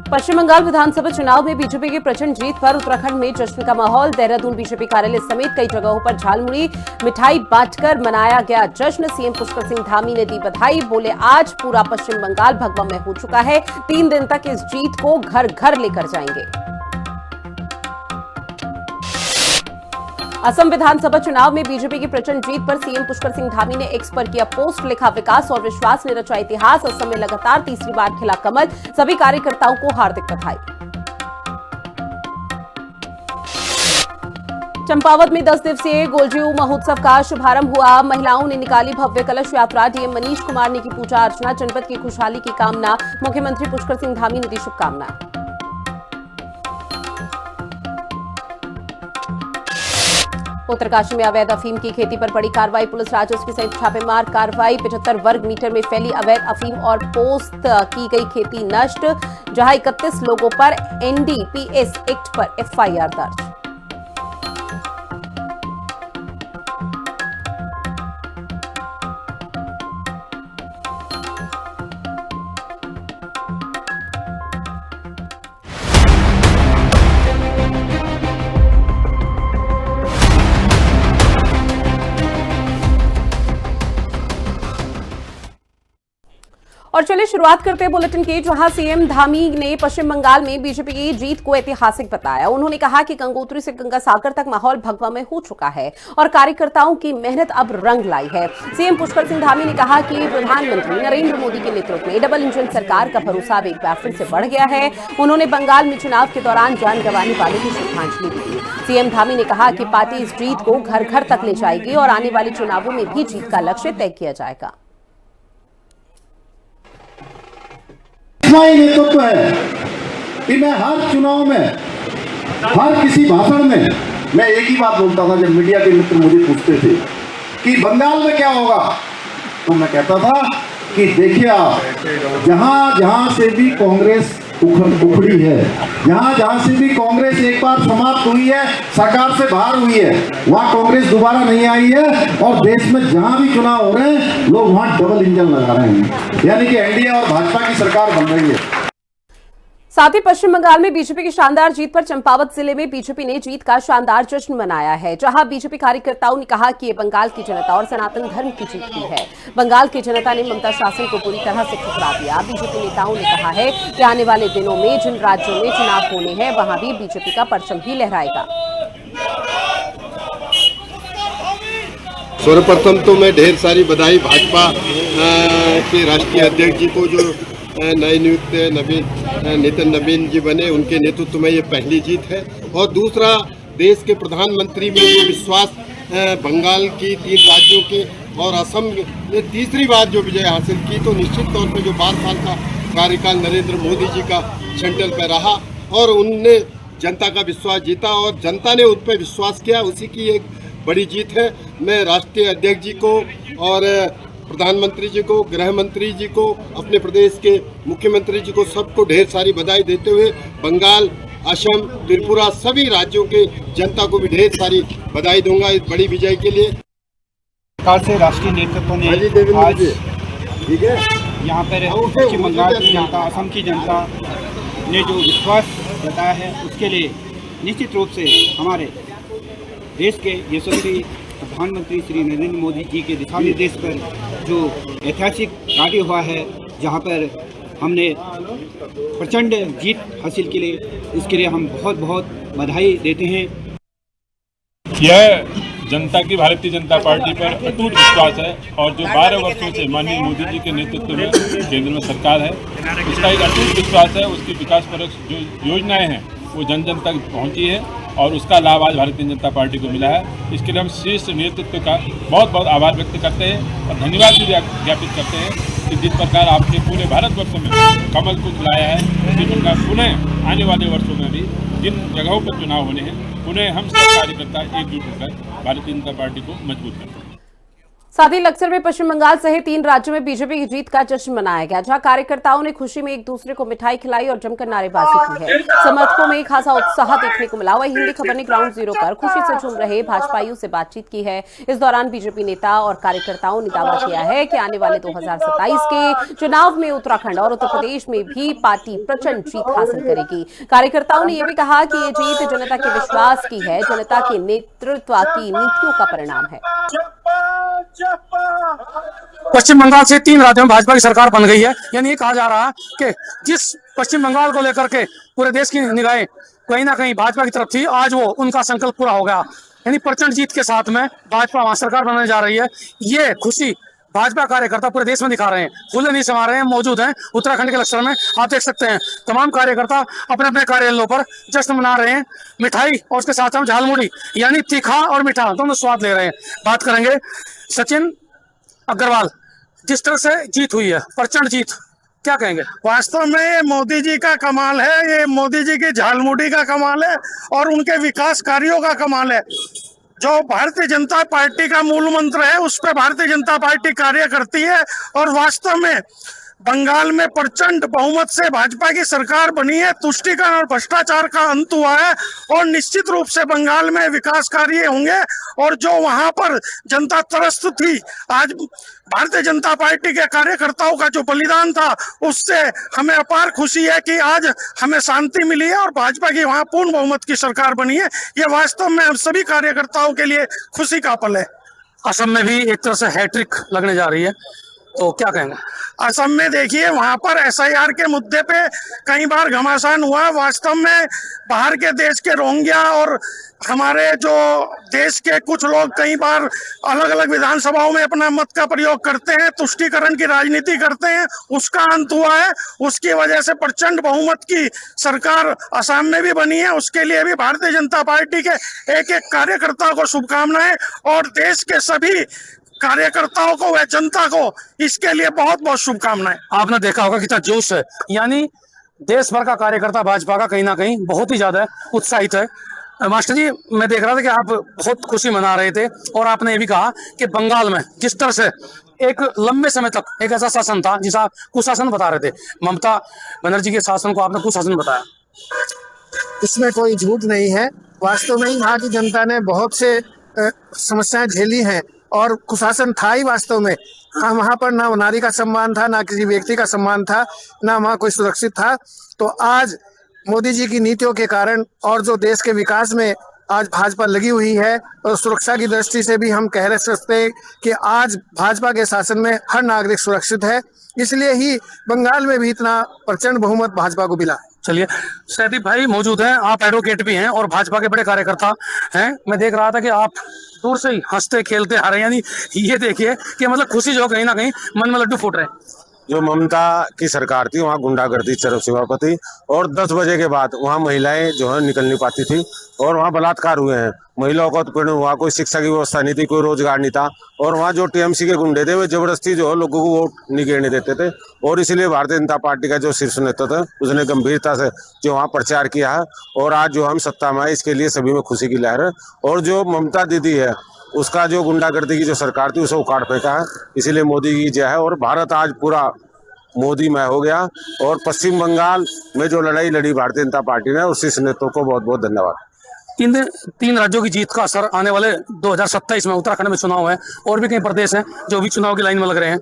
पश्चिम बंगाल विधानसभा चुनाव में बीजेपी की प्रचंड जीत पर उत्तराखंड में जश्न का माहौल। देहरादून बीजेपी कार्यालय समेत कई जगहों पर झालमुड़ी मिठाई बांटकर मनाया गया जश्न। सीएम पुष्कर सिंह धामी ने दी बधाई, बोले आज पूरा पश्चिम बंगाल भगवा में हो चुका है। 3 दिन तक इस जीत को घर घर लेकर जाएंगे। असम विधानसभा चुनाव में बीजेपी की प्रचंड जीत पर सीएम पुष्कर सिंह धामी ने एक्स पर किया पोस्ट, लिखा विकास और विश्वास ने रचा इतिहास। असम में लगातार तीसरी बार खिला कमल, सभी कार्यकर्ताओं को हार्दिक बधाई। चंपावत में 10 दिवसीय गोलजीऊ महोत्सव का शुभारंभ हुआ। महिलाओं ने निकाली भव्य कलश यात्रा। डीएम मनीष कुमार ने की पूजा अर्चना। जनपद की खुशहाली की कामना, मुख्यमंत्री पुष्कर सिंह धामी ने दी शुभकामनाएं। उत्तरकाशी में अवैध अफीम की खेती पर बड़ी कार्रवाई। पुलिस राजस्व की संयुक्त छापेमार कार्रवाई। 75 वर्ग मीटर में फैली अवैध अफीम और पोस्त की गई खेती नष्ट। जहां 31 लोगों पर एनडीपीएस एक्ट पर एफआईआर दर्ज। और चलिए शुरुआत करते हैं बुलेटिन की, जहां सीएम धामी ने पश्चिम बंगाल में बीजेपी की जीत को ऐतिहासिक बताया। उन्होंने कहा कि गंगोत्री से गंगा सागर तक माहौल भगवा में हो चुका है और कार्यकर्ताओं की मेहनत अब रंग लाई है। सीएम पुष्कर सिंह धामी ने कहा कि प्रधानमंत्री नरेंद्र मोदी के नेतृत्व में डबल इंजन सरकार का भरोसा अब एक बार फिर से बढ़ गया है। उन्होंने बंगाल में चुनाव के दौरान जान गंवाने वालों की श्रद्धांजलि दी। सीएम धामी ने कहा कि पार्टी इस जीत को घर घर तक ले जाएगी और आने वाले चुनावों में भी जीत का लक्ष्य तय किया जाएगा। नेतृत्व है कि मैं हर चुनाव में, हर किसी भाषण में मैं एक ही बात बोलता था। जब मीडिया के मित्र मुझे पूछते थे कि बंगाल में क्या होगा, तो मैं कहता था कि देखिए आप, जहां जहां से भी कांग्रेस उखड़ी है, जहां जहां से भी कांग्रेस एक बार समाप्त हुई है, सरकार से बाहर हुई है, वहां कांग्रेस दोबारा नहीं आई है। और देश में जहां भी चुनाव हो रहे हैं, लोग वहां डबल इंजन लगा रहे हैं, यानी कि एनडीए और भाजपा की सरकार बन रही है। साथ ही पश्चिम बंगाल में बीजेपी की शानदार जीत पर चंपावत जिले में बीजेपी ने जीत का शानदार जश्न मनाया है, जहां बीजेपी कार्यकर्ताओं ने कहा कि ये बंगाल की जनता और सनातन धर्म की जीत की है। बंगाल की जनता ने ममता शासन को पूरी तरह से ठुकरा दिया। बीजेपी नेताओं ने कहा है कि आने वाले दिनों में जिन राज्यों में चुनाव होने हैं, वहां भी बीजेपी का परचम ही लहराएगा। सर्वप्रथम तो मैं ढेर सारी बधाई भाजपा के राष्ट्रीय अध्यक्ष जी को, जो नए नियुक्त नितिन नवीन जी बने, उनके नेतृत्व में ये पहली जीत है। और दूसरा, देश के प्रधानमंत्री में जो विश्वास बंगाल की 3 राज्यों के और असम ने तीसरी बार जो विजय हासिल की, तो निश्चित तौर पर जो 12 साल का कार्यकाल नरेंद्र मोदी जी का सेंट्रल पे रहा और उनने जनता का विश्वास जीता और जनता ने उन पर विश्वास किया, उसी की एक बड़ी जीत है। मैं राष्ट्रीय अध्यक्ष जी को और प्रधानमंत्री जी को, गृह मंत्री जी को, अपने प्रदेश के मुख्यमंत्री जी को, सबको ढेर सारी बधाई देते हुए बंगाल, असम, त्रिपुरा सभी राज्यों के जनता को भी ढेर सारी बधाई दूंगा इस बड़ी विजय के लिए। से राष्ट्रीय नेतृत्व ने आज यहाँ पर पश्चिम बंगाल की जनता, असम की जनता ने जो विश्वास जताया है, उसके लिए निश्चित रूप से हमारे देश के यशस्वी प्रधानमंत्री श्री नरेंद्र मोदी जी के दिशा निर्देश पर जो ऐतिहासिक कार्य हुआ है, जहां पर हमने प्रचंड जीत हासिल के लिए, इसके लिए हम बहुत बहुत बधाई देते हैं। यह जनता की भारतीय जनता पार्टी पर अटूट विश्वास है और जो 12 वर्षों से माननीय मोदी जी के नेतृत्व में केंद्र में सरकार है, उसका एक अटूट विश्वास है। उसकी विकासपरक जो योजनाएं हैं वो जन जन तक पहुंची है और उसका लाभ आज भारतीय जनता पार्टी को मिला है। इसके लिए हम शीर्ष नेतृत्व का बहुत बहुत आभार व्यक्त करते हैं और धन्यवाद भी ज्ञापित करते हैं कि जिस प्रकार आपने पूरे भारतवर्ष में कमल को लाया है, उसी प्रकार पुनः आने वाले वर्षों में भी जिन जगहों पर चुनाव होने हैं, पुनः हम सब कार्यकर्ता एकजुट होकर भारतीय जनता पार्टी को मजबूत करते हैं। साथ ही लक्सर में पश्चिम बंगाल सहित 3 राज्यों में बीजेपी की जीत का जश्न मनाया गया, जहां कार्यकर्ताओं ने खुशी में एक दूसरे को मिठाई खिलाई और जमकर नारेबाजी की है। समर्थकों में खासा उत्साह देखने को मिला। वहीं हिंदी खबर ने ग्राउंड जीरो पर खुशी से झूम रहे भाजपाइयों से बातचीत की है। इस दौरान बीजेपी नेता और कार्यकर्ताओं ने दावा किया है कि आने वाले 2027 के चुनाव में उत्तराखंड और उत्तर प्रदेश में भी पार्टी प्रचंड जीत हासिल करेगी। कार्यकर्ताओं ने यह भी कहा कि ये जीत जनता के विश्वास की है, जनता के नेतृत्व की नीतियों का परिणाम है। पश्चिम बंगाल से 3 राज्यों में भाजपा की सरकार बन गई है। यानी ये कहा जा रहा है कि जिस पश्चिम बंगाल को लेकर के पूरे देश की निगाहें कहीं ना कहीं भाजपा की तरफ थी, आज वो उनका संकल्प पूरा हो गया। यानी प्रचंड जीत के साथ में भाजपा वहां सरकार बनाने जा रही है। ये खुशी भाजपा कार्यकर्ता पूरे देश में दिखा रहे हैं, फूले नहीं समा रहे हैं, मौजूद हैं उत्तराखंड के लक्सर में। आप देख सकते हैं तमाम कार्यकर्ता अपने अपने कार्यालयों पर जश्न मना रहे हैं, मिठाई और उसके साथ हम झालमुड़ी यानी तीखा और मीठा दोनों स्वाद ले रहे हैं। बात करेंगे सचिन अग्रवाल, जिस तरह से जीत हुई है, प्रचंड जीत, क्या कहेंगे? वास्तव में ये मोदी जी का कमाल है, ये मोदी जी की झालमुड़ी का कमाल है और उनके विकास कार्यों का कमाल है। जो भारतीय जनता पार्टी का मूल मंत्र है उस पर भारतीय जनता पार्टी कार्य करती है और वास्तव में बंगाल में प्रचंड बहुमत से भाजपा की सरकार बनी है। तुष्टीकरण और भ्रष्टाचार का अंत हुआ है और निश्चित रूप से बंगाल में विकास कार्य होंगे। और जो वहां पर जनता त्रस्त थी, आज भारतीय जनता पार्टी के कार्यकर्ताओं का जो बलिदान था उससे हमें अपार खुशी है कि आज हमें शांति मिली है और भाजपा की वहां पूर्ण बहुमत की सरकार बनी है। ये वास्तव में हम सभी कार्यकर्ताओं के लिए खुशी का पल है। असम में भी एक तरह से हैट्रिक लगने जा रही है, तो क्या कहेंगे? असम में देखिए वहां पर SIR के मुद्दे पे कई बार घमासान हुआ। वास्तव में बाहर के देश के रोहिंग्या और हमारे जो देश के कुछ लोग कई बार अलग अलग विधानसभाओं में अपना मत का प्रयोग करते हैं, तुष्टीकरण की राजनीति करते हैं, उसका अंत हुआ है। उसकी वजह से प्रचंड बहुमत की सरकार असम में भी बनी है। उसके लिए भी भारतीय जनता पार्टी के एक एक कार्यकर्ता को शुभकामनाएं और देश के सभी कार्यकर्ताओं को व जनता को इसके लिए बहुत बहुत शुभकामनाएं। आपने देखा होगा कितना जोश है, यानी देश भर का कार्यकर्ता भाजपा का कहीं ना कहीं बहुत ही ज्यादा उत्साहित है। मास्टर जी, मैं देख रहा था कि आप बहुत खुशी मना रहे थे और आपने ये भी कहा कि बंगाल में जिस तरह से एक लंबे समय तक एक ऐसा शासन था जिसे आप कुशासन बता रहे थे, ममता बनर्जी के शासन को आपने कुशासन बताया। इसमें कोई झूठ नहीं है। वास्तव में यहाँ की जनता ने बहुत से समस्याएं झेली हैं और कुशासन था ही वास्तव में। वहाँ पर ना नारी का सम्मान था, ना किसी व्यक्ति का सम्मान था, ना वहाँ कोई सुरक्षित था। तो आज मोदी जी की नीतियों के कारण और जो देश के विकास में आज भाजपा लगी हुई है और सुरक्षा की दृष्टि से भी हम कह सकते हैं कि आज भाजपा के शासन में हर नागरिक सुरक्षित है। इसलिए ही बंगाल में भी इतना प्रचंड बहुमत भाजपा को मिला। चलिए, सहदीप भाई मौजूद हैं, आप एडवोकेट भी हैं और भाजपा के बड़े कार्यकर्ता हैं। मैं देख रहा था कि आप दूर से ही हंसते खेलते आ रहे हैं, यानी ये देखिए कि मतलब खुशी जो कहीं ना कहीं मन में लड्डू फूट रहे हैं। जो ममता की सरकार थी वहाँ गुंडागर्दी चरम सीमा पर थी और 10 बजे के बाद वहाँ महिलाएं जो है निकल नहीं पाती थी और वहाँ बलात्कार हुए हैं। महिलाओं का उत्पीड़न हुआ, कोई शिक्षा की व्यवस्था नहीं थी, कोई रोजगार नहीं था और वहाँ जो TMC के गुंडे थे वे जबरदस्ती जो है लोगों को वोट नहीं गिरने देते थे। और इसीलिए भारतीय जनता पार्टी का जो शीर्ष नेतृत्व है उसने गंभीरता से जो वहाँ प्रचार किया है और आज जो हम सत्ता में आए इसके लिए सभी में खुशी की लहर है। और जो ममता दीदी है उसका जो गुंडागर्दी की जो सरकार थी उसे उखाड़ फेंका है, इसीलिए मोदी की जय है। और भारत आज पूरा मोदीमय हो गया और पश्चिम बंगाल में जो लड़ाई लड़ी भारतीय जनता पार्टी ने उस शीर्ष नेतृत्व को बहुत बहुत धन्यवाद। 3 राज्यों की जीत का असर आने वाले 2027 में उत्तराखंड में चुनाव है और भी कई प्रदेश हैं जो भी चुनाव की लाइन में लग रहे हैं।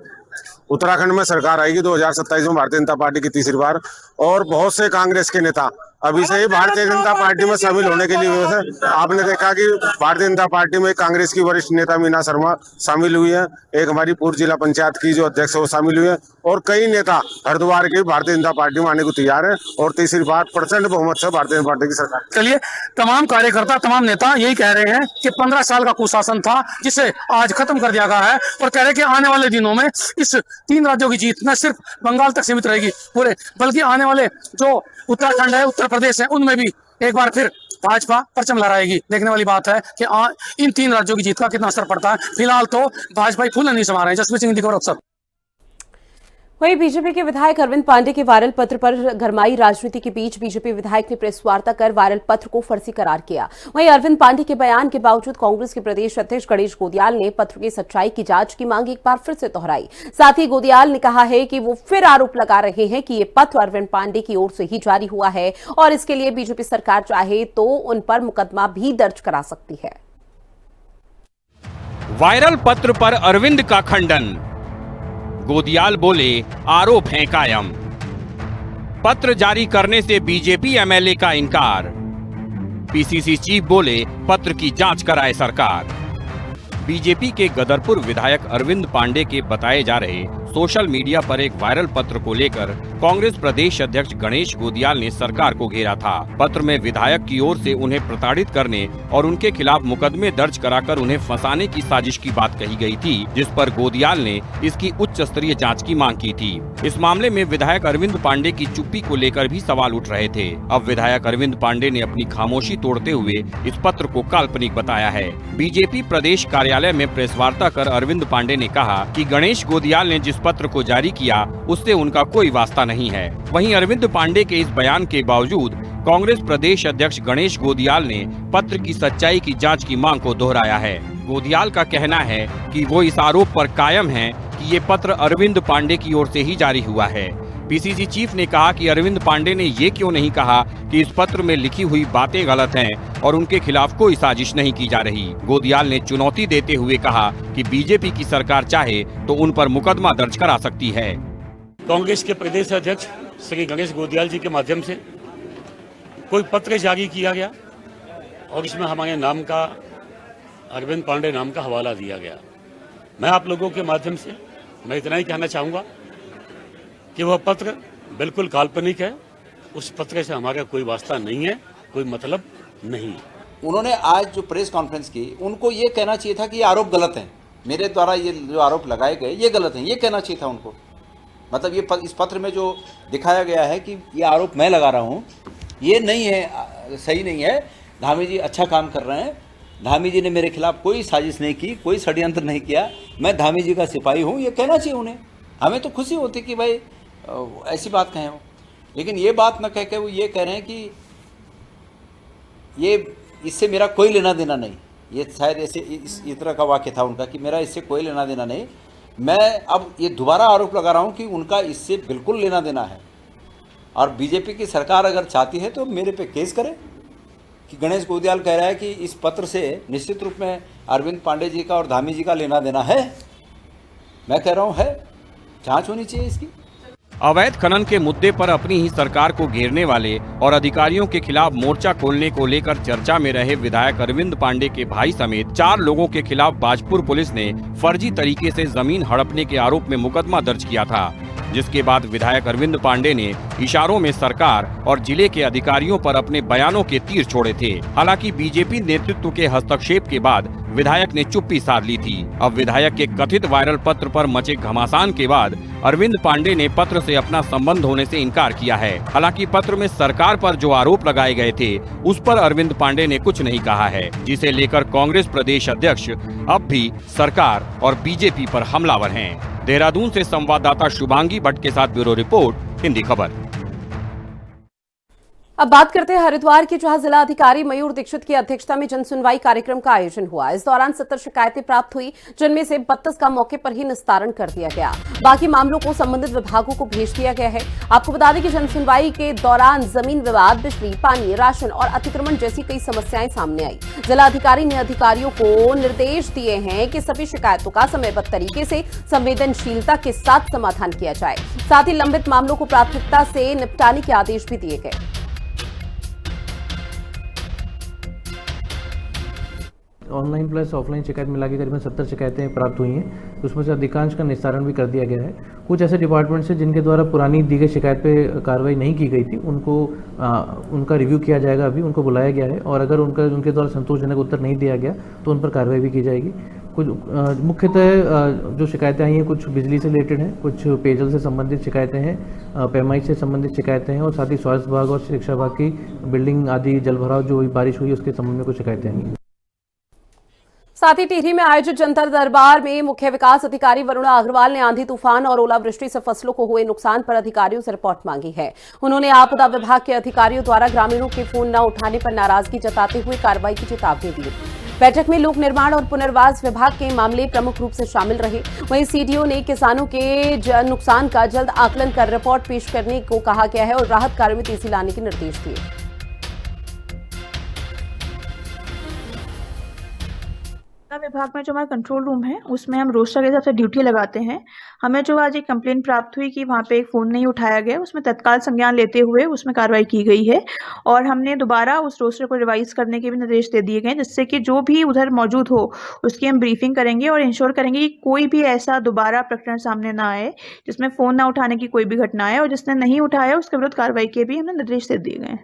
उत्तराखंड में सरकार आएगी 2027 में भारतीय जनता पार्टी की तीसरी बार और बहुत से कांग्रेस के नेता अभी से ही भारतीय जनता पार्टी में शामिल होने के लिए आपने देखा कि भारतीय जनता पार्टी में कांग्रेस की वरिष्ठ नेता मीना शर्मा शामिल हुई है, एक हमारी पूर्व जिला पंचायत की जो अध्यक्ष है वो शामिल हुई है और कई नेता हरिद्वार के भारतीय जनता पार्टी में आने को तैयार है और तीसरी बार प्रचंड बहुमत से भारतीय जनता पार्टी की सरकार। चलिए, तमाम कार्यकर्ता तमाम नेता यही कह रहे हैं कि 15 साल का कुशासन था जिसे आज खत्म कर दिया गया है और कह रहे हैं कि आने वाले दिनों में इस 3 राज्यों की जीत न सिर्फ बंगाल तक सीमित रहेगी पूरे, बल्कि आने वाले जो उत्तराखंड है, उत्तर प्रदेश है, उनमें भी एक बार फिर भाजपा परचम लहराएगी। देखने वाली बात है कि इन 3 राज्यों की जीत का कितना असर पड़ता है। फिलहाल तो भाजपा फूल नहीं समा रहे हैं। जसवीर सिंह, खबर अक्सर। वहीं बीजेपी के विधायक अरविंद पांडे के वायरल पत्र पर गरमाई राजनीति के बीच बीजेपी विधायक ने प्रेस वार्ता कर वायरल पत्र को फर्जी करार किया। वहीं अरविंद पांडे के बयान के बावजूद कांग्रेस के प्रदेश अध्यक्ष गणेश गोदियाल ने पत्र की सच्चाई की जांच की मांग एक बार फिर से दोहराई। साथ ही गोदियाल ने कहा है कि वो फिर आरोप लगा रहे हैं कि ये पत्र अरविंद पांडे की ओर से ही जारी हुआ है और इसके लिए बीजेपी सरकार चाहे तो उन पर मुकदमा भी दर्ज करा सकती है। वायरल पत्र पर अरविंद का खंडन, गोदियाल बोले आरोप हैं कायम। पत्र जारी करने से बीजेपी एमएलए का इनकार। पीसीसी चीफ बोले पत्र की जांच कराए सरकार। बीजेपी के गदरपुर विधायक अरविंद पांडे के बताए जा रहे सोशल मीडिया पर एक वायरल पत्र को लेकर कांग्रेस प्रदेश अध्यक्ष गणेश गोदियाल ने सरकार को घेरा था। पत्र में विधायक की ओर से उन्हें प्रताड़ित करने और उनके खिलाफ मुकदमे दर्ज कराकर उन्हें फंसाने की साजिश की बात कही गई थी, जिस पर गोदियाल ने इसकी उच्च स्तरीय जांच की मांग की थी। इस मामले में विधायक अरविंद पांडे की चुप्पी को लेकर भी सवाल उठ रहे थे। अब विधायक अरविंद पांडे ने अपनी खामोशी तोड़ते हुए इस पत्र को काल्पनिक बताया है। बीजेपी प्रदेश कार्यालय में प्रेस वार्ता कर अरविंद पांडे ने कहा कि गणेश गोदियाल ने जिस पत्र को जारी किया उससे उनका कोई वास्ता नहीं है। वहीं अरविंद पांडे के इस बयान के बावजूद कांग्रेस प्रदेश अध्यक्ष गणेश गोदियाल ने पत्र की सच्चाई की जांच की मांग को दोहराया है। गोदियाल का कहना है कि वो इस आरोप पर कायम है कि ये पत्र अरविंद पांडे की ओर से ही जारी हुआ है। पीसीसी चीफ ने कहा कि अरविंद पांडे ने ये क्यों नहीं कहा कि इस पत्र में लिखी हुई बातें गलत हैं और उनके खिलाफ कोई साजिश नहीं की जा रही। गोदियाल ने चुनौती देते हुए कहा कि बीजेपी की सरकार चाहे तो उन पर मुकदमा दर्ज करा सकती है। कांग्रेस के प्रदेश अध्यक्ष श्री गणेश गोदियाल जी के माध्यम से कोई पत्र जारी किया गया और इसमें हमारे नाम का, अरविंद पांडे नाम का हवाला दिया गया। मैं आप लोगों के माध्यम से मैं इतना ही कहना चाहूँगा कि वह पत्र बिल्कुल काल्पनिक है। उस पत्र से हमारा कोई वास्ता नहीं है, कोई मतलब नहीं। उन्होंने आज जो प्रेस कॉन्फ्रेंस की, उनको ये कहना चाहिए था कि ये आरोप गलत हैं, मेरे द्वारा ये जो आरोप लगाए गए ये गलत हैं, ये कहना चाहिए था उनको। मतलब ये इस पत्र में जो दिखाया गया है कि ये आरोप मैं लगा रहा हूँ, ये नहीं है, सही नहीं है। धामी जी अच्छा काम कर रहे हैं। धामी जी ने मेरे खिलाफ कोई साजिश नहीं की, कोई षड्यंत्र नहीं किया। मैं धामी जी का सिपाही हूँ, ये कहना चाहिए उन्हें। हमें तो खुशी होती कि भाई ऐसी बात कहें हो, लेकिन ये बात न कह के वो ये कह रहे हैं कि ये इससे मेरा कोई लेना देना नहीं। ये शायद ऐसे इस तरह का वाक्य था उनका कि मेरा इससे कोई लेना देना नहीं। मैं अब ये दोबारा आरोप लगा रहा हूँ कि उनका इससे बिल्कुल लेना देना है। और बीजेपी की सरकार अगर चाहती है तो मेरे पे केस करे कि गणेश गोदियाल कह रहा है कि इस पत्र से निश्चित रूप में अरविंद पांडे जी का और धामी जी का लेना देना है। मैं कह रहा हूँ है, जांच होनी चाहिए इसकी। अवैध खनन के मुद्दे पर अपनी ही सरकार को घेरने वाले और अधिकारियों के खिलाफ मोर्चा खोलने को लेकर चर्चा में रहे विधायक अरविंद पांडे के भाई समेत 4 लोगों के खिलाफ बाजपुर पुलिस ने फर्जी तरीके से जमीन हड़पने के आरोप में मुकदमा दर्ज किया था, जिसके बाद विधायक अरविंद पांडे ने इशारों में सरकार और जिले के अधिकारियों पर अपने बयानों के तीर छोड़े थे। हालांकि बीजेपी नेतृत्व के हस्तक्षेप के बाद विधायक ने चुप्पी साध ली थी। अब विधायक के कथित वायरल पत्र पर मचे घमासान के बाद अरविंद पांडे ने पत्र से अपना संबंध होने से इनकार किया है। हालांकि पत्र में सरकार पर जो आरोप लगाए गए थे उस पर अरविंद पांडे ने कुछ नहीं कहा है, जिसे लेकर कांग्रेस प्रदेश अध्यक्ष अब भी सरकार और बीजेपी पर हमलावर हैं। देहरादून से संवाददाता शुभांगी भट्ट के साथ ब्यूरो रिपोर्ट, हिंदी खबर। अब बात करते हैं हरिद्वार की, जहां जिला अधिकारी मयूर दीक्षित की अध्यक्षता में जनसुनवाई कार्यक्रम का आयोजन हुआ। इस दौरान 70 शिकायतें प्राप्त हुई, जिनमें से 32 का मौके पर ही निस्तारण कर दिया गया। बाकी मामलों को संबंधित विभागों को भेज दिया गया है। आपको बता दें कि जनसुनवाई के दौरान जमीन विवाद, बिजली, पानी, राशन और अतिक्रमण जैसी कई समस्याएं सामने आई। जिला अधिकारी ने अधिकारियों को निर्देश दिए हैं कि सभी शिकायतों का समयबद्ध तरीके से संवेदनशीलता के साथ समाधान किया जाए। साथ ही लंबित मामलों को प्राथमिकता से निपटाने के आदेश भी दिए गए। ऑनलाइन प्लस ऑफलाइन शिकायत मिला के करीबन 70 शिकायतें प्राप्त हुई हैं। उसमें से अधिकांश का निस्तारण भी कर दिया गया है। कुछ ऐसे डिपार्टमेंट्स हैं जिनके द्वारा पुरानी दी गई शिकायत पे कार्रवाई नहीं की गई थी, उनका रिव्यू किया जाएगा। अभी उनको बुलाया गया है और अगर उनके द्वारा संतोषजनक उत्तर नहीं दिया गया तो उन पर कार्रवाई भी की जाएगी। कुछ मुख्यतः जो शिकायतें आई हैं, कुछ बिजली से रिलेटेड हैं, कुछ पेयजल से संबंधित शिकायतें हैं, पैमाइश से संबंधित शिकायतें हैं और साथ ही स्वास्थ्य विभाग और शिक्षा विभाग की बिल्डिंग आदि जल भराव जो बारिश हुई उसके संबंध में कुछ शिकायतें आई हैं। साथ ही टिहरी में आयोजित जनता दरबार में मुख्य विकास अधिकारी वरुण अग्रवाल ने आंधी तूफान और ओलावृष्टि से फसलों को हुए नुकसान पर अधिकारियों से रिपोर्ट मांगी है। उन्होंने आपदा विभाग के अधिकारियों द्वारा ग्रामीणों के फोन न उठाने पर नाराजगी जताते हुए कार्रवाई की चेतावनी दी। बैठक में लोक निर्माण और पुनर्वास विभाग के मामले प्रमुख रूप से शामिल रहे। वहीं सीडीओ ने किसानों के नुकसान का जल्द आकलन कर रिपोर्ट पेश करने को कहा गया है और राहत कार्य में तेजी लाने के निर्देश दिए। विभाग में जो हमारा कंट्रोल रूम है उसमें हम रोस्टर के हिसाब से ड्यूटी लगाते हैं। हमें जो आज एक कंप्लेंट प्राप्त हुई कि वहाँ पे एक फ़ोन नहीं उठाया गया, उसमें तत्काल संज्ञान लेते हुए उसमें कार्रवाई की गई है और हमने दोबारा उस रोस्टर को रिवाइज करने के भी निर्देश दे दिए गए, जिससे कि जो भी उधर मौजूद हो उसकी हम ब्रीफिंग करेंगे और इंश्योर करेंगे कि कोई भी ऐसा दोबारा प्रकरण सामने ना आए जिसमें फ़ोन ना उठाने की कोई भी घटना आए, और जिसने नहीं उठाया उसके विरुद्ध कार्रवाई के भी हमने निर्देश दे दिए गए।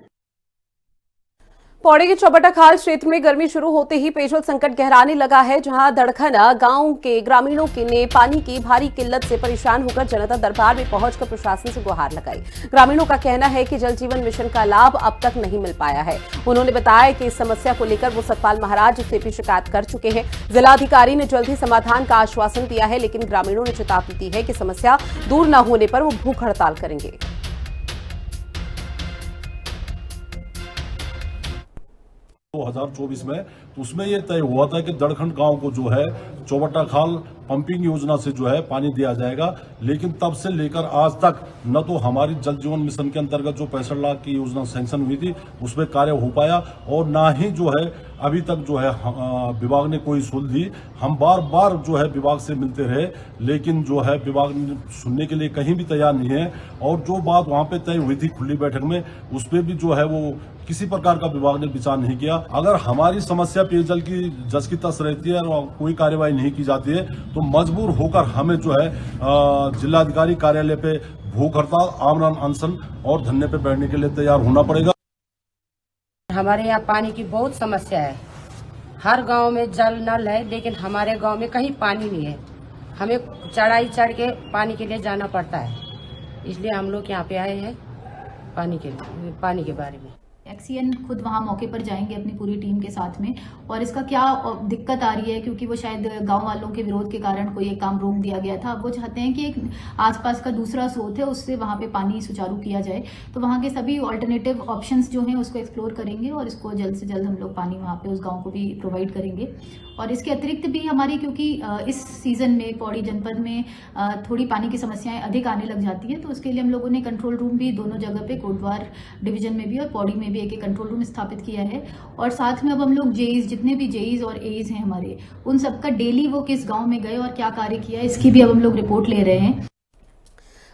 पौड़ी के चौबटा खाल क्षेत्र में गर्मी शुरू होते ही पेयजल संकट गहराने लगा है, जहां दड़खना गांव के ग्रामीणों ने पानी की भारी किल्लत से परेशान होकर जनता दरबार में पहुंचकर प्रशासन से गुहार लगाई। ग्रामीणों का कहना है कि जल जीवन मिशन का लाभ अब तक नहीं मिल पाया है। उन्होंने बताया कि इस समस्या को लेकर वो सतपाल महाराज से भी शिकायत कर चुके हैं। जिलाधिकारी ने जल्द ही समाधान का आश्वासन दिया है, लेकिन ग्रामीणों ने चेतावनी दी है कि समस्या दूर न होने पर वो भूख हड़ताल करेंगे। 2024 में तो उसमें यह तय हुआ था कि दड़खंड गांव को जो है चौबटा खाल पंपिंग योजना से जो है पानी दिया जाएगा, लेकिन तब से लेकर आज तक न तो हमारी जल जीवन मिशन के अंतर्गत जो 65 लाख की योजना सैंक्शन हुई थी उसमें कार्य हो पाया और ना ही जो है अभी तक जो है विभाग ने कोई सुल दी। हम बार बार जो है विभाग से मिलते रहे, लेकिन जो है विभाग सुनने के लिए कहीं भी तैयार नहीं है। और जो बात वहां पे तय हुई थी खुली बैठक में, उस पर भी जो है वो किसी प्रकार का विभाग ने विचार नहीं किया। अगर हमारी समस्या पेयजल की जस की तस रहती है और कोई कार्यवाही नहीं की जाती है तो मजबूर होकर हमें जो है जिलाधिकारी कार्यालय पे भूख हड़ताल, आमरण अनशन और धरने पे बैठने के लिए तैयार होना पड़ेगा। हमारे यहाँ पानी की बहुत समस्या है। हर गांव में जल नल है, लेकिन हमारे गांव में कहीं पानी नहीं है। हमें चढ़ाई चढ़ के पानी के लिए जाना पड़ता है, इसलिए हम लोग यहाँ पे आए हैं पानी के बारे में। एक्सीएन खुद वहाँ मौके पर जाएंगे अपनी पूरी टीम के साथ में, और इसका क्या दिक्कत आ रही है, क्योंकि वो शायद गांव वालों के विरोध के कारण कोई एक काम रोक दिया गया था। वो चाहते हैं कि एक आसपास का दूसरा स्रोत है उससे वहाँ पे पानी सुचारू किया जाए, तो वहाँ के सभी ऑल्टरनेटिव ऑप्शंस जो हैं उसको एक्सप्लोर करेंगे और इसको जल्द से जल्द हम लोग पानी वहाँ पे उस गाँव को भी प्रोवाइड करेंगे। और इसके अतिरिक्त भी हमारी, क्योंकि इस सीज़न में पौड़ी जनपद में थोड़ी पानी की समस्याएं अधिक आने लग जाती है, तो उसके लिए हम लोगों ने कंट्रोल रूम भी दोनों जगह पे कोटवार डिवीजन में भी और पौड़ी में भी एक कंट्रोल रूम स्थापित किया है। और साथ में अब हम लोग जेईज, जितने भी जेईज और एईज हैं हमारे, उन सबका डेली वो किस गाँव में गए और क्या कार्य किया, इसकी भी अब हम लोग रिपोर्ट ले रहे हैं।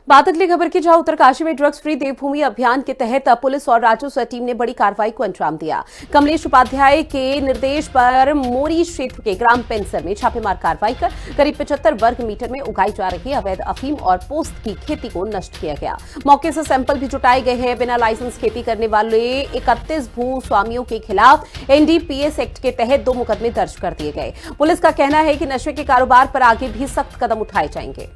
बात अगली खबर की, जहां उत्तरकाशी में ड्रग्स फ्री देवभूमि अभियान के तहत पुलिस और राजस्व टीम ने बड़ी कार्रवाई को अंजाम दिया। कमलेश उपाध्याय के निर्देश पर मोरी क्षेत्र के ग्राम पेंसर में छापेमार कार्रवाई कर करीब 75 वर्ग मीटर में उगाई जा रही अवैध अफीम और पोस्त की खेती को नष्ट किया गया। मौके से सैंपल भी जुटाए गए हैं। बिना लाइसेंस खेती करने वाले 31 भू स्वामियों के खिलाफ एनडीपीएस एक्ट के तहत 2 मुकदमे दर्ज कर दिए गए। पुलिस का कहना है कि नशे के कारोबार पर आगे भी सख्त कदम उठाए जाएंगे।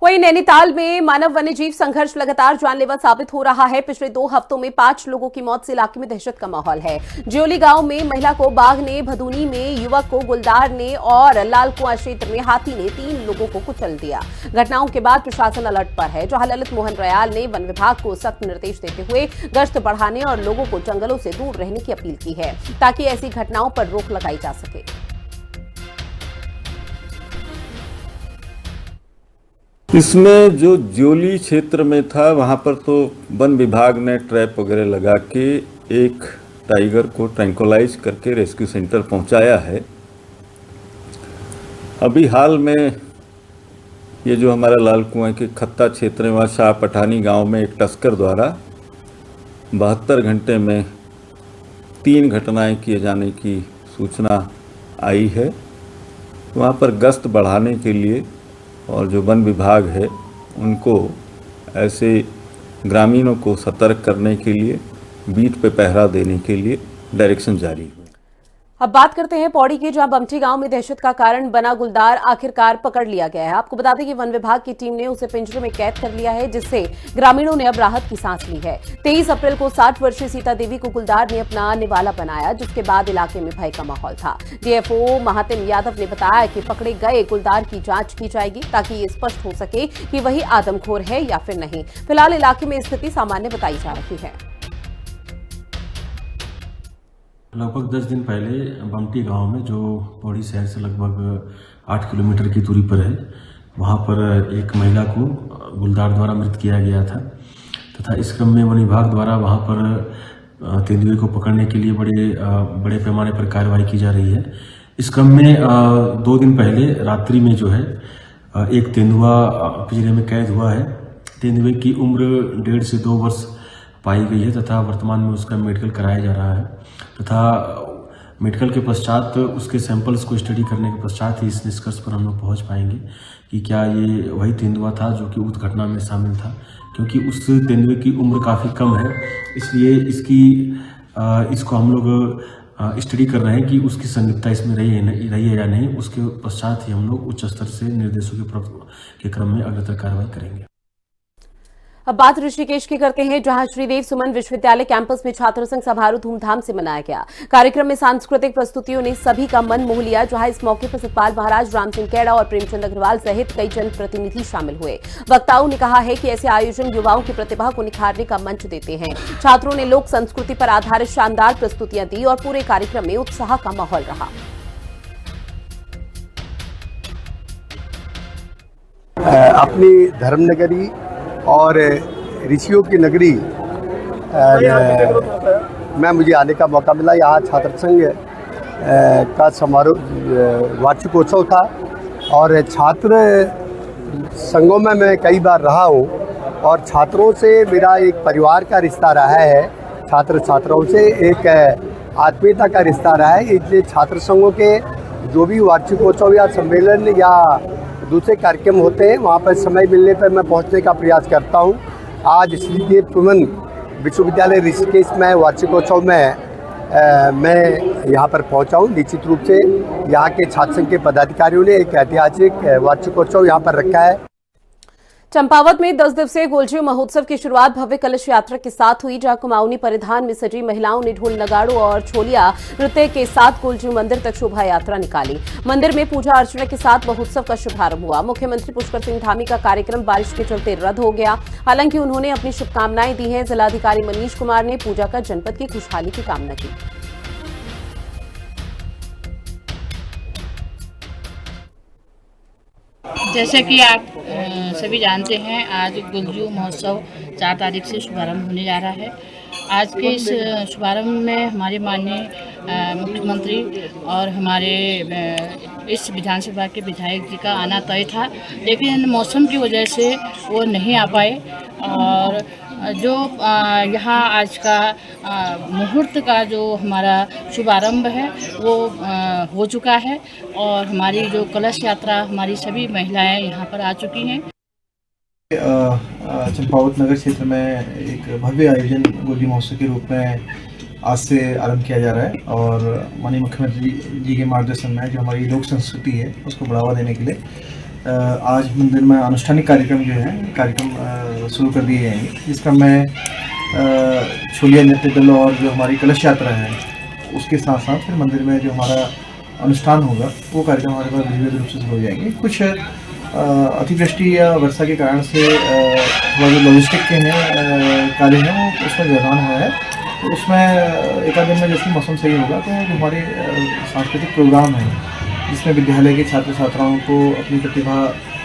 वहीं नैनीताल में मानव वन्यजीव संघर्ष लगातार जानलेवा साबित हो रहा है। पिछले 2 हफ्तों में 5 लोगों की मौत से इलाके में दहशत का माहौल है। ज्योली गांव में महिला को बाघ ने, भदूनी में युवक को गुलदार ने और लालकुआं क्षेत्र में हाथी ने 3 लोगों को कुचल दिया। घटनाओं के बाद प्रशासन अलर्ट पर है। जहां ललित मोहन रयाल ने वन विभाग को सख्त निर्देश देते हुए गश्त बढ़ाने और लोगों को जंगलों से दूर रहने की अपील की है, ताकि ऐसी घटनाओं पर रोक लगाई जा सके। इसमें जो ज्योली क्षेत्र में था वहाँ पर तो वन विभाग ने ट्रैप वगैरह लगा के एक टाइगर को ट्रैंकुलाइज करके रेस्क्यू सेंटर पहुँचाया है। अभी हाल में ये जो हमारा लाल कुआं के खत्ता क्षेत्र में वहाँ शाह पठानी गांव में एक तस्कर द्वारा 72 घंटे में 3 घटनाएं किए जाने की सूचना आई है। वहाँ पर गश्त बढ़ाने के लिए और जो वन विभाग है उनको ऐसे ग्रामीणों को सतर्क करने के लिए बीट पे पहरा देने के लिए डायरेक्शन जारी हुई। अब बात करते हैं पौड़ी की, जहां बमठी गांव में दहशत का कारण बना गुलदार आखिरकार पकड़ लिया गया है। आपको बता दें कि वन विभाग की टीम ने उसे पिंजरे में कैद कर लिया है, जिससे ग्रामीणों ने अब राहत की सांस ली है। 23 अप्रैल को 60 वर्षीय सीता देवी को गुलदार ने अपना निवाला बनाया, जिसके बाद इलाके में भय का माहौल था। डीएफओ महातिम यादव ने बताया कि पकड़े गए गुलदार की जांच की जाएगी, ताकि ये स्पष्ट हो सके कि वही आदमखोर है या फिर नहीं। फिलहाल इलाके में स्थिति सामान्य बताई जा रही है। लगभग 10 दिन पहले बमटी गांव में, जो पौड़ी शहर से लगभग 8 किलोमीटर की दूरी पर है, वहां पर एक महिला को गुलदार द्वारा मृत किया गया था तथा इस क्रम में वन विभाग द्वारा वहां पर तेंदुए को पकड़ने के लिए बड़े पैमाने पर कार्रवाई की जा रही है। इस क्रम में 2 दिन पहले रात्रि में जो है एक तेंदुआ पिंजरे में कैद हुआ है। तेंदुए की उम्र 1.5 से 2 वर्ष पाई गई है तथा वर्तमान में उसका मेडिकल कराया जा रहा है तथा मेडिकल के पश्चात उसके सैंपल्स को स्टडी करने के पश्चात ही इस निष्कर्ष पर हम लोग पहुंच पाएंगे कि क्या ये वही तेंदुआ था जो कि उक्त घटना में शामिल था। क्योंकि उस तेंदुए की उम्र काफ़ी कम है, इसलिए इसको हम लोग स्टडी कर रहे हैं कि उसकी संलिप्तता इसमें रही है या नहीं। उसके पश्चात ही हम लोग उच्च स्तर से निर्देशों के क्रम में अग्रतर कार्रवाई करेंगे। अब बात ऋषिकेश की करते हैं, जहां श्रीदेव सुमन विश्वविद्यालय कैंपस में छात्र संघ समारोह धूमधाम से मनाया गया। कार्यक्रम में सांस्कृतिक प्रस्तुतियों ने सभी का मन मोह लिया, जहां इस मौके पर सतपाल महाराज, राम सिंह कैड़ा और प्रेमचंद अग्रवाल सहित कई जनप्रतिनिधि शामिल हुए। वक्ताओं ने कहा है कि ऐसे आयोजन युवाओं की प्रतिभा को निखारने का मंच देते हैं। छात्रों ने लोक संस्कृति पर आधारित शानदार प्रस्तुतियां दी और पूरे कार्यक्रम में उत्साह का माहौल रहा। अपनी धर्मनगरी और ऋषियों की नगरी में मुझे आने का मौका मिला। यहाँ छात्र संघ का समारोह वार्षिकोत्सव था और छात्र संघों में मैं कई बार रहा हूँ और छात्रों से मेरा एक परिवार का रिश्ता रहा है। छात्र छात्राओं से एक आत्मीयता का रिश्ता रहा है। इसलिए छात्र संघों के जो भी वार्षिकोत्सव या सम्मेलन या दूसरे कार्यक्रम होते हैं, वहाँ पर समय मिलने पर मैं पहुँचने का प्रयास करता हूँ। आज श्रीदेव सुमन विश्वविद्यालय ऋषिकेश में वार्षिकोत्सव में मैं यहाँ पर पहुँचा हूँ। निश्चित रूप से यहाँ के छात्र संघ के पदाधिकारियों ने एक ऐतिहासिक वार्षिकोत्सव यहाँ पर रखा है। चंपावत में 10 दिवसीय गोलजीव महोत्सव की शुरुआत भव्य कलश यात्रा के साथ हुई, जहां कुमाऊनी परिधान में सजी महिलाओं ने ढोल नगाड़ों और छोलिया नृत्य के साथ गोलजीव मंदिर तक शोभा यात्रा निकाली। मंदिर में पूजा अर्चना के साथ महोत्सव का शुभारंभ हुआ। मुख्यमंत्री पुष्कर सिंह धामी का कार्यक्रम बारिश के चलते रद्द हो गया, हालांकि उन्होंने अपनी शुभकामनाएं दी हैं। जिलाधिकारी मनीष कुमार ने पूजा कर जनपद की खुशहाली की कामना की। जैसे कि आप सभी जानते हैं, आज गुलजू महोत्सव 4 तारीख से शुभारंभ होने जा रहा है। आज के इस शुभारंभ में हमारे माननीय मुख्यमंत्री और हमारे इस विधानसभा के विधायक जी का आना तय था, लेकिन मौसम की वजह से वो नहीं आ पाए। और जो यहाँ आज का मुहूर्त का जो हमारा शुभारंभ है वो हो चुका है और हमारी जो कलश यात्रा, हमारी सभी महिलाएं यहाँ पर आ चुकी हैं। चंपावत नगर क्षेत्र में एक भव्य आयोजन गोलजी महोत्सव के रूप में आज से आरंभ किया जा रहा है और माननीय मुख्यमंत्री जी के मार्गदर्शन में जो हमारी लोक संस्कृति है उसको बढ़ावा देने के लिए आज मंदिर में अनुष्ठानिक कार्यक्रम जो है शुरू कर दिए जाएंगे, जिसका मैं छोलिया नृत्य दल और जो हमारी कलश यात्रा है उसके साथ साथ फिर मंदिर में जो हमारा अनुष्ठान होगा वो कार्यक्रम हमारे पास विधिवत रूप से शुरू हो जाएंगे। कुछ अतिवृष्टि या वर्षा के कारण से थोड़ा जो लॉजिस्टिक के हैं कार्य हैं वो उसमें व्यवधान हुआ है, तो उसमें एक आध दिन में जैसे मौसम सही होगा तो जो हमारे सांस्कृतिक प्रोग्राम है जिसमें विद्यालय के छात्र छात्राओं को अपनी प्रतिभा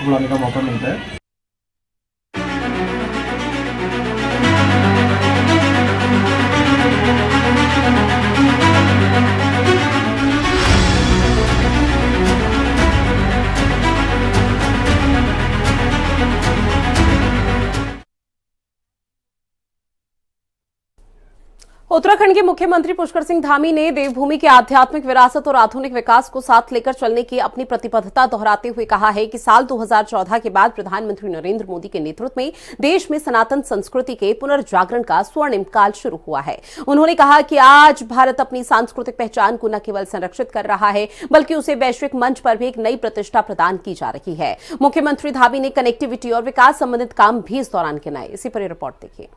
बढ़ाने का मौका मिलता है। उत्तराखंड के मुख्यमंत्री पुष्कर सिंह धामी ने देवभूमि की आध्यात्मिक विरासत और आधुनिक विकास को साथ लेकर चलने की अपनी प्रतिबद्धता दोहराते हुए कहा है कि साल 2014 के बाद प्रधानमंत्री नरेंद्र मोदी के नेतृत्व में देश में सनातन संस्कृति के पुनर्जागरण का स्वर्णिम काल शुरू हुआ है। उन्होंने कहा कि आज भारत अपनी सांस्कृतिक पहचान को न केवल संरक्षित कर रहा है बल्कि उसे वैश्विक मंच पर भी एक नई प्रतिष्ठा प्रदान की जा रही है। मुख्यमंत्री धामी ने कनेक्टिविटी और विकास संबंधित काम भी इस दौरान गिनाए। इसी पर रिपोर्ट देखिए।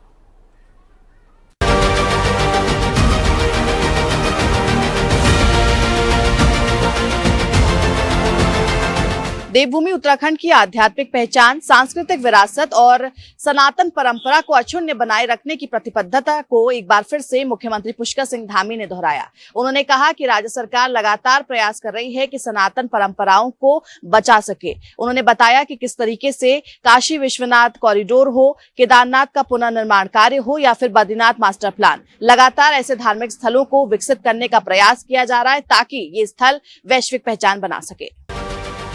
देवभूमि उत्तराखंड की आध्यात्मिक पहचान, सांस्कृतिक विरासत और सनातन परंपरा को अक्षुण्ण बनाए रखने की प्रतिबद्धता को एक बार फिर से मुख्यमंत्री पुष्कर सिंह धामी ने दोहराया। उन्होंने कहा कि राज्य सरकार लगातार प्रयास कर रही है कि सनातन परंपराओं को बचा सके। उन्होंने बताया कि किस तरीके से काशी विश्वनाथ कॉरिडोर हो, केदारनाथ का पुनर्निर्माण कार्य हो या फिर बद्रीनाथ मास्टर प्लान, लगातार ऐसे धार्मिक स्थलों को विकसित करने का प्रयास किया जा रहा है ताकि ये स्थल वैश्विक पहचान बना सके।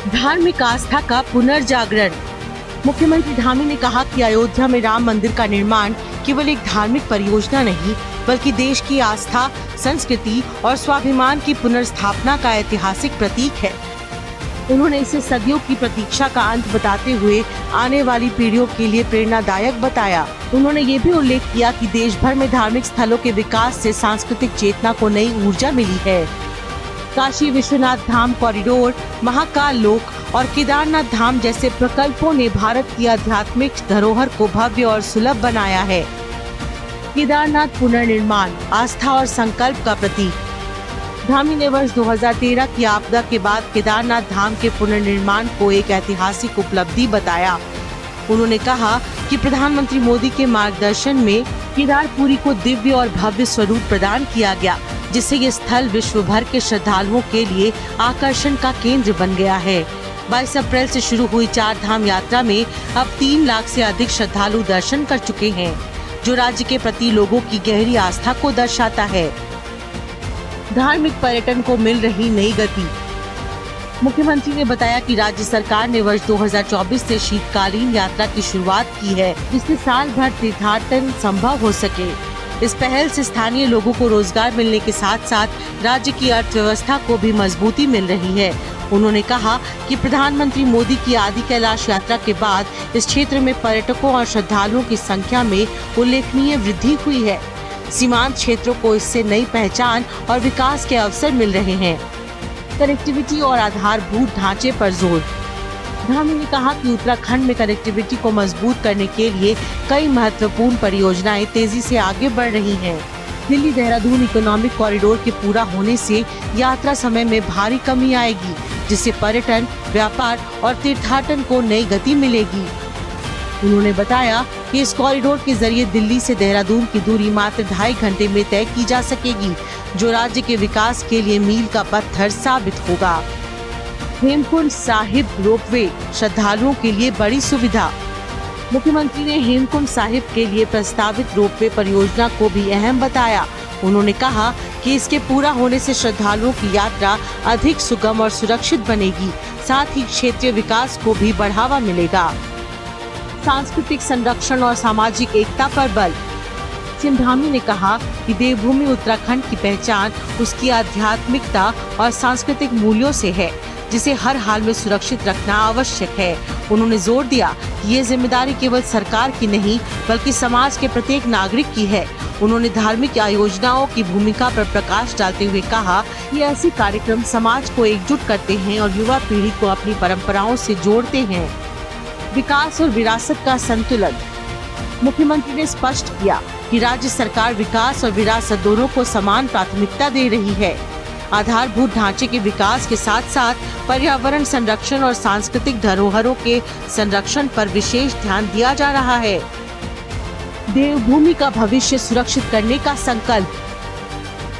धार्मिक आस्था का पुनर्जागरण। मुख्यमंत्री धामी ने कहा कि अयोध्या में राम मंदिर का निर्माण केवल एक धार्मिक परियोजना नहीं बल्कि देश की आस्था, संस्कृति और स्वाभिमान की पुनर्स्थापना का ऐतिहासिक प्रतीक है। उन्होंने इसे सदियों की प्रतीक्षा का अंत बताते हुए आने वाली पीढ़ियों के लिए प्रेरणादायक बताया। उन्होंने ये भी उल्लेख किया कि देश भर में धार्मिक स्थलों के विकास से सांस्कृतिक चेतना को नई ऊर्जा मिली है। काशी विश्वनाथ धाम कॉरिडोर, महाकाल लोक और केदारनाथ धाम जैसे प्रकल्पों ने भारत की आध्यात्मिक धरोहर को भव्य और सुलभ बनाया है। केदारनाथ पुनर्निर्माण, आस्था और संकल्प का प्रतीक। धामी ने वर्ष 2013 की आपदा के बाद केदारनाथ धाम के पुनर्निर्माण को एक ऐतिहासिक उपलब्धि बताया। उन्होंने कहा कि प्रधानमंत्री मोदी के मार्गदर्शन में केदारपुरी को दिव्य और भव्य स्वरूप प्रदान किया गया, जिससे ये स्थल विश्व भर के श्रद्धालुओं के लिए आकर्षण का केंद्र बन गया है। 22 अप्रैल से शुरू हुई 4 धाम यात्रा में अब 3 लाख से अधिक श्रद्धालु दर्शन कर चुके हैं, जो राज्य के प्रति लोगों की गहरी आस्था को दर्शाता है। धार्मिक पर्यटन को मिल रही नई गति। मुख्यमंत्री ने बताया कि राज्य सरकार ने वर्ष 2024 से शीतकालीन यात्रा की शुरुआत की है, जिससे साल भर तीर्थाटन संभव हो सके। इस पहल से स्थानीय लोगों को रोजगार मिलने के साथ साथ राज्य की अर्थव्यवस्था को भी मजबूती मिल रही है। उन्होंने कहा कि प्रधानमंत्री मोदी की आदि कैलाश यात्रा के बाद इस क्षेत्र में पर्यटकों और श्रद्धालुओं की संख्या में उल्लेखनीय वृद्धि हुई है। सीमांत क्षेत्रों को इससे नई पहचान और विकास के अवसर मिल रहे हैं। कनेक्टिविटी और आधारभूत ढांचे पर जोर। धामी ने कहा कि उत्तराखंड में कनेक्टिविटी को मजबूत करने के लिए कई महत्वपूर्ण परियोजनाएं तेजी से आगे बढ़ रही हैं। दिल्ली देहरादून इकोनॉमिक कॉरिडोर के पूरा होने से यात्रा समय में भारी कमी आएगी, जिससे पर्यटन, व्यापार और तीर्थाटन को नई गति मिलेगी। उन्होंने बताया कि इस कॉरिडोर के जरिए दिल्ली से देहरादून की दूरी मात्र 2.5 घंटे में तय की जा सकेगी, जो राज्य के विकास के लिए मील का पत्थर साबित होगा। हेमकुंड साहिब रोपवे श्रद्धालुओं के लिए बड़ी सुविधा। मुख्यमंत्री ने हेमकुंड साहिब के लिए प्रस्तावित रोपवे परियोजना को भी अहम बताया। उन्होंने कहा कि इसके पूरा होने से श्रद्धालुओं की यात्रा अधिक सुगम और सुरक्षित बनेगी, साथ ही क्षेत्रीय विकास को भी बढ़ावा मिलेगा। सांस्कृतिक संरक्षण और सामाजिक एकता पर बल। सिंह धामी ने कहा कि देवभूमि उत्तराखंड की पहचान उसकी आध्यात्मिकता और सांस्कृतिक मूल्यों से है, जिसे हर हाल में सुरक्षित रखना आवश्यक है। उन्होंने जोर दिया कि ये जिम्मेदारी केवल सरकार की नहीं बल्कि समाज के प्रत्येक नागरिक की है। उन्होंने धार्मिक योजनाओं की भूमिका पर प्रकाश डालते हुए कहा कि ऐसे कार्यक्रम समाज को एकजुट करते हैं और युवा पीढ़ी को अपनी परंपराओं से जोड़ते हैं। विकास और विरासत का संतुलन। मुख्यमंत्री ने स्पष्ट किया कि राज्य सरकार विकास और विरासत दोनों को समान प्राथमिकता दे रही है। आधारभूत ढांचे के विकास के साथ साथ पर्यावरण संरक्षण और सांस्कृतिक धरोहरों के संरक्षण पर विशेष ध्यान दिया जा रहा है। देवभूमि का भविष्य सुरक्षित करने का संकल्प।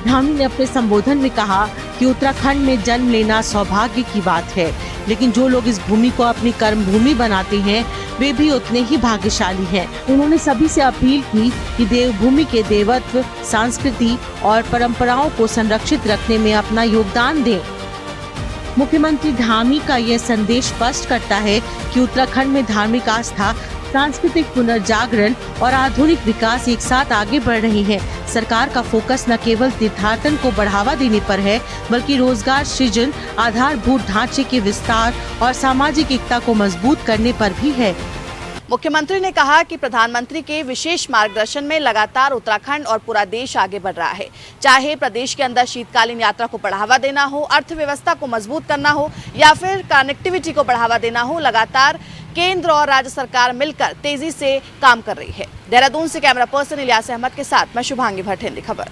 धामी ने अपने संबोधन में कहा कि उत्तराखंड में जन्म लेना सौभाग्य की बात है, लेकिन जो लोग इस भूमि को अपनी कर्म भूमि बनाते हैं वे भी उतने ही भाग्यशाली हैं। उन्होंने सभी से अपील की कि देवभूमि के देवत्व, संस्कृति और परंपराओं को संरक्षित रखने में अपना योगदान दें। मुख्यमंत्री धामी का यह संदेश स्पष्ट करता है कि उत्तराखंड में धार्मिक आस्था सांस्कृतिक पुनर्जागरण और आधुनिक विकास एक साथ आगे बढ़ रही हैं। सरकार का फोकस न केवल तीर्थाटन को बढ़ावा देने पर है, बल्कि रोजगार सृजन, आधारभूत ढांचे के विस्तार और सामाजिक एकता को मजबूत करने पर भी है। मुख्यमंत्री ने कहा कि प्रधानमंत्री के विशेष मार्गदर्शन में लगातार उत्तराखंड और पूरा देश आगे बढ़ रहा है। चाहे प्रदेश के अंदर शीतकालीन यात्रा को बढ़ावा देना हो, अर्थव्यवस्था को मजबूत करना हो या फिर कनेक्टिविटी को बढ़ावा देना हो, लगातार केंद्र और राज्य सरकार मिलकर तेजी से काम कर रही है। देहरादून से कैमरा पर्सन इलियास अहमद के साथ मैं शुभांगी भट्ट, हिंदी खबर।